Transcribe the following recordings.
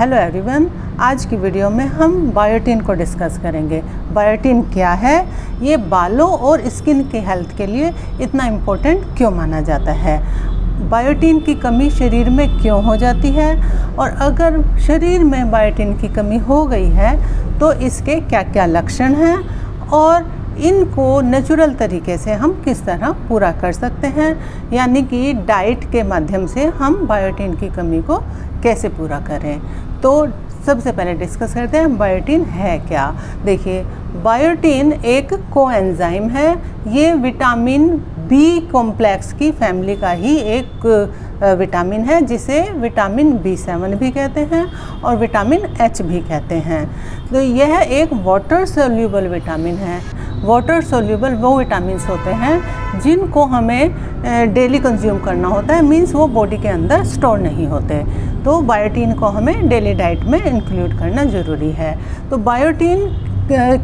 Hello everyone, आज की video में हम बायोटिन को डिस्कस करेंगे। बायोटिन क्या है, ये बालों और स्किन के हेल्थ के लिए इतना इम्पोर्टेंट क्यों माना जाता है, बायोटिन की कमी शरीर में क्यों हो जाती है और अगर शरीर में बायोटिन की कमी हो गई है तो इसके क्या क्या लक्षण हैं और इनको नेचुरल तरीके से हम किस तरह पूरा कर सकते हैं, यानी कि डाइट के माध्यम से हम बायोटिन की कमी को कैसे पूरा करें। तो सबसे पहले डिस्कस करते हैं बायोटिन है क्या। देखिए, बायोटिन एक कोएंजाइम है। ये विटामिन बी कॉम्प्लेक्स की फैमिली का ही एक विटामिन है, जिसे विटामिन B7 भी कहते हैं और विटामिन H भी कहते हैं। तो यह एक वाटर सोल्यूबल विटामिन है। वाटर सोल्यूबल वो विटामिन्स होते हैं जिनको हमें डेली कंज्यूम करना होता है, मींस वो बॉडी के अंदर स्टोर नहीं होते। तो बायोटिन को हमें डेली डाइट में इंक्लूड करना ज़रूरी है। तो बायोटिन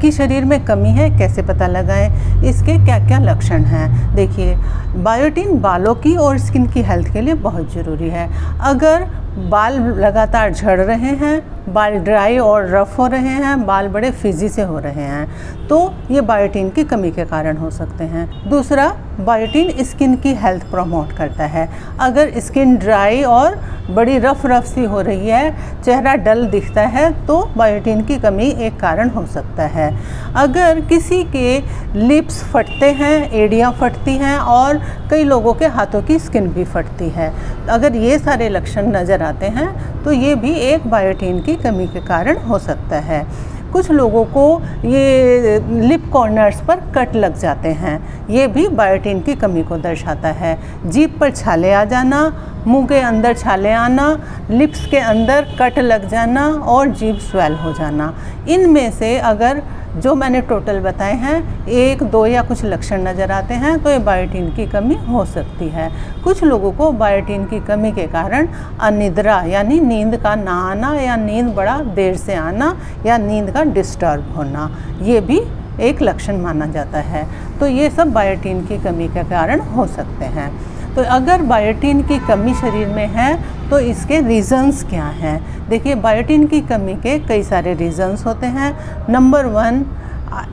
की शरीर में कमी है, कैसे पता लगाएं, इसके क्या क्या लक्षण हैं। देखिए, बायोटिन बालों की और स्किन की हेल्थ के लिए बहुत ज़रूरी है। अगर बाल लगातार झड़ रहे हैं, बाल ड्राई और रफ़ हो रहे हैं, बाल बड़े फिजी से हो रहे हैं, तो ये बायोटिन की कमी के कारण हो सकते हैं। दूसरा, बायोटिन स्किन की हेल्थ प्रमोट करता है। अगर स्किन ड्राई और बड़ी रफ़ सी हो रही है, चेहरा डल दिखता है, तो बायोटिन की कमी एक कारण हो सकता है। अगर किसी के लिप्स फटते हैं, एड़ियाँ फटती हैं और कई लोगों के हाथों की स्किन भी फटती है, अगर ये सारे लक्षण नज़र आते हैं तो ये भी एक बायोटिन की कमी के कारण हो सकता है। कुछ लोगों को ये लिप कॉर्नर्स पर कट लग जाते हैं, ये भी बायोटिन की कमी को दर्शाता है। जीभ पर छाले आ जाना, मुंह के अंदर छाले आना, लिप्स के अंदर कट लग जाना और जीभ स्वेल हो जाना, इनमें से अगर जो मैंने टोटल बताए हैं 1, 2 या कुछ लक्षण नज़र आते हैं तो ये बायोटिन की कमी हो सकती है। कुछ लोगों को बायोटिन की कमी के कारण अनिद्रा यानी नींद का ना आना या नींद बड़ा देर से आना या नींद का डिस्टर्ब होना, ये भी एक लक्षण माना जाता है। तो ये सब बायोटिन की कमी के कारण हो सकते हैं। तो अगर बायोटिन की कमी शरीर में है तो इसके रीज़न्स क्या हैं। देखिए, बायोटिन की कमी के कई सारे रीज़न्स होते हैं। नंबर 1,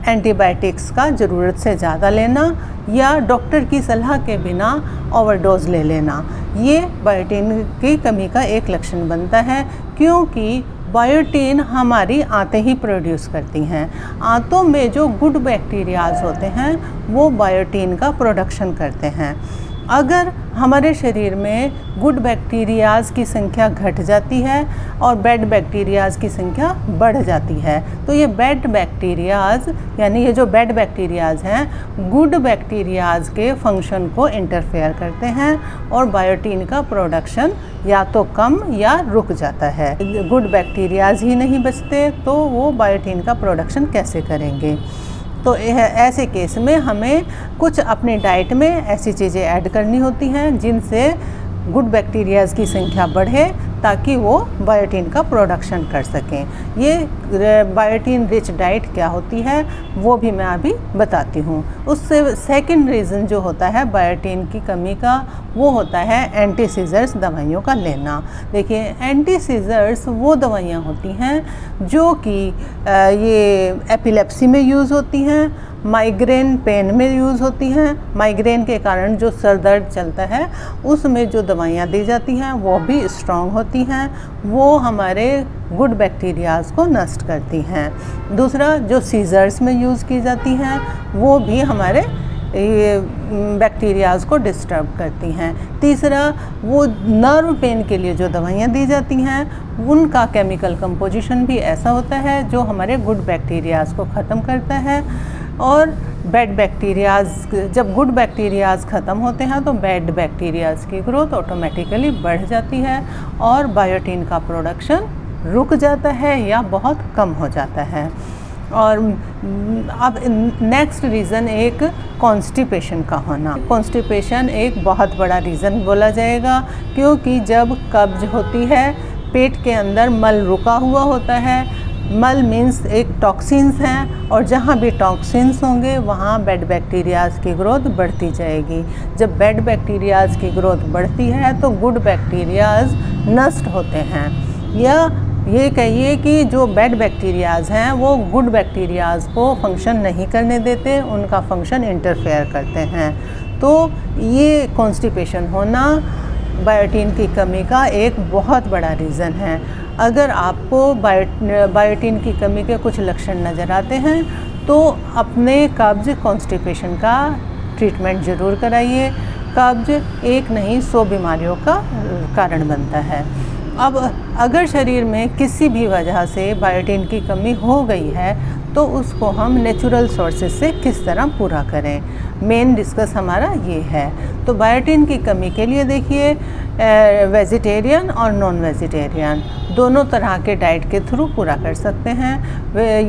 एंटीबायोटिक्स का ज़रूरत से ज़्यादा लेना या डॉक्टर की सलाह के बिना ओवरडोज ले लेना, ये बायोटिन की कमी का एक लक्षण बनता है, क्योंकि बायोटिन हमारी आंतें ही प्रोड्यूस करती हैं। आंतों में जो गुड बैक्टीरियाज होते हैं वो बायोटिन का प्रोडक्शन करते हैं। अगर हमारे शरीर में गुड बैक्टीरियाज की संख्या घट जाती है और बैड बैक्टीरियाज की संख्या बढ़ जाती है, तो ये बैड बैक्टीरियाज यानी ये जो बैड बैक्टीरियाज हैं गुड बैक्टीरियाज के फंक्शन को इंटरफेयर करते हैं और बायोटिन का प्रोडक्शन या तो कम या रुक जाता है। गुड बैक्टीरियाज ही नहीं बचते तो वो बायोटिन का प्रोडक्शन कैसे करेंगे। तो ऐसे केस में हमें कुछ अपनी डाइट में ऐसी चीज़ें ऐड करनी होती हैं जिनसे गुड बैक्टीरियाज की संख्या बढ़े ताकि वो बायोटिन का प्रोडक्शन कर सकें। ये बायोटिन रिच डाइट क्या होती है वो भी मैं अभी बताती हूँ। उससे सेकंड रीज़न जो होता है बायोटिन की कमी का, वो होता है एंटी सीजर्स दवाइयों का लेना। देखिए, एंटी सीजर्स वो दवाइयाँ होती हैं जो कि ये एपिलेप्सी में यूज़ होती हैं, माइग्रेन पेन में यूज़ होती हैं। माइग्रेन के कारण जो सर दर्द चलता है उसमें जो दवाइयाँ दी जाती हैं वो भी स्ट्रॉन्ग होती हैं, वो हमारे गुड बैक्टीरियाज को नष्ट करती हैं। दूसरा, जो सीजर्स में यूज़ की जाती हैं वो भी हमारे ये बैक्टीरियाज को डिस्टर्ब करती हैं। तीसरा, वो नर्व पेन के लिए जो दवाइयाँ दी जाती हैं उनका केमिकल कंपोजिशन भी ऐसा होता है जो हमारे गुड बैक्टीरियाज को ख़त्म करता है और बैड बैक्टीरियाज, जब गुड बैक्टीरियाज ख़त्म होते हैं तो बैड बैक्टीरियाज की ग्रोथ ऑटोमेटिकली बढ़ जाती है और बायोटिन का प्रोडक्शन रुक जाता है या बहुत कम हो जाता है। और अब नेक्स्ट रीज़न एक कॉन्स्टिपेशन का होना। कॉन्स्टिपेशन एक बहुत बड़ा रीज़न बोला जाएगा, क्योंकि जब कब्ज होती है पेट के अंदर मल रुका हुआ होता है। मल मीन्स एक टॉक्सिन्स हैं और जहाँ भी टॉक्सिन्स होंगे वहाँ बैड बैक्टीरियाज की ग्रोथ बढ़ती जाएगी। जब बैड बैक्टीरियाज की ग्रोथ बढ़ती है तो गुड बैक्टीरियाज नष्ट होते हैं या ये कहिए कि जो बैड बैक्टीरियाज़ हैं वो गुड बैक्टीरियाज़ को फंक्शन नहीं करने देते, उनका फंक्शन इंटरफेयर करते हैं। तो ये कॉन्स्टिपेशन होना बायोटीन की कमी का एक बहुत बड़ा रीज़न है। अगर आपको बायोटीन की कमी के कुछ लक्षण नज़र आते हैं तो अपने कब्ज़ कॉन्स्टिपेशन का ट्रीटमेंट ज़रूर कराइए। कब्ज़ एक नहीं 100 बीमारियों का कारण बनता है। अब अगर शरीर में किसी भी वजह से बायोटीन की कमी हो गई है तो उसको हम नेचुरल सोर्सेज से किस तरह पूरा करें, मेन डिस्कस हमारा ये है। तो बायोटीन की कमी के लिए देखिए वेजिटेरियन और नॉन वेजिटेरियन दोनों तरह के डाइट के थ्रू पूरा कर सकते हैं।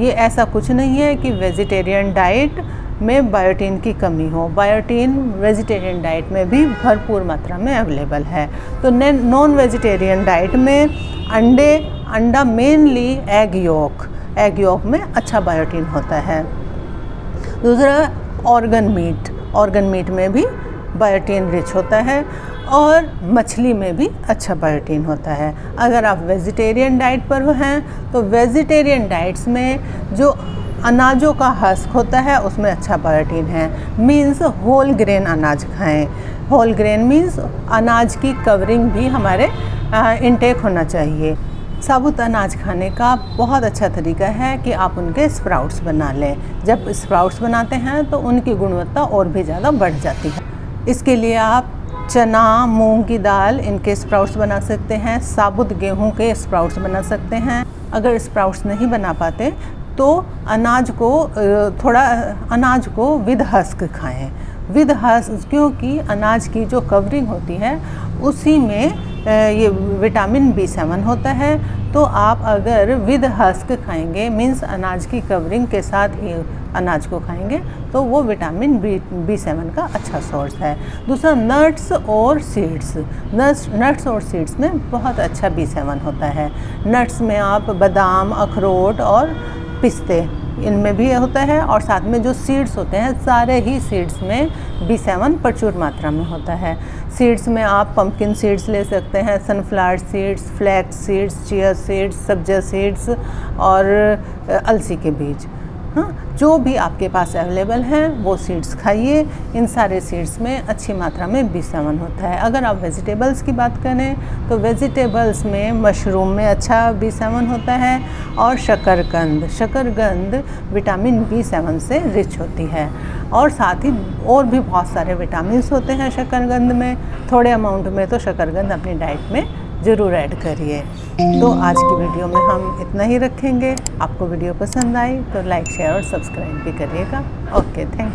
ये ऐसा कुछ नहीं है कि वेजिटेरियन डाइट में बायोटीन की कमी हो, बायोटीन वेजिटेरियन डाइट में भी भरपूर मात्रा में अवेलेबल है। तो नॉन वेजिटेरियन डाइट में अंडा मेनली एग योक में अच्छा बायोटीन होता है। दूसरा ऑर्गन मीट में भी बायोटीन रिच होता है और मछली में भी अच्छा बायोटीन होता है। अगर आप वेजिटेरियन डाइट पर हैं तो वेजिटेरियन डाइट्स में जो अनाजों का हस्क होता है उसमें अच्छा बायोटीन है। मीन्स होल ग्रेन अनाज खाएं। होल ग्रेन मीन्स अनाज की कवरिंग भी हमारे इनटेक होना चाहिए। साबुत अनाज खाने का बहुत अच्छा तरीका है कि आप उनके स्प्राउट्स बना लें। जब स्प्राउट्स बनाते हैं तो उनकी गुणवत्ता और भी ज़्यादा बढ़ जाती है। इसके लिए आप चना, मूंग की दाल इनके स्प्राउट्स बना सकते हैं, साबुत गेहूं के स्प्राउट्स बना सकते हैं। अगर स्प्राउट्स नहीं बना पाते तो अनाज को विद हस्क खाएं। विद हस्क क्योंकि अनाज की जो कवरिंग होती है उसी में ये विटामिन B7 होता है। तो आप अगर विद हस्क खाएंगे मीन्स अनाज की कवरिंग के साथ ही अनाज को खाएंगे तो वो विटामिन B7 का अच्छा सोर्स है। दूसरा नट्स और सीड्स में बहुत अच्छा B7 होता है। नट्स में आप बादाम, अखरोट और पिस्ते इनमें भी होता है और साथ में जो सीड्स होते हैं सारे ही सीड्स में B7 प्रचुर मात्रा में होता है। सीड्स में आप पंपकिन सीड्स ले सकते हैं, sunflower seeds, flax seeds, chia seeds, sabja seeds और अलसी के बीज। हाँ, जो भी आपके पास अवेलेबल हैं वो सीड्स खाइए। इन सारे सीड्स में अच्छी मात्रा में B7 होता है। अगर आप वेजिटेबल्स की बात करें तो वेजिटेबल्स में मशरूम में अच्छा B7 होता है और शकरकंद विटामिन B7 से रिच होती है। और साथ ही और भी बहुत सारे विटामिन्स होते हैं शकरकंद में। थोड़े अमाउंट में तो शकरकंद अपनी डाइट में ज़रूर ऐड करिए। तो आज की वीडियो में हम इतना ही रखेंगे। आपको वीडियो पसंद आई तो लाइक, शेयर और सब्सक्राइब भी करिएगा। Okay, thank you.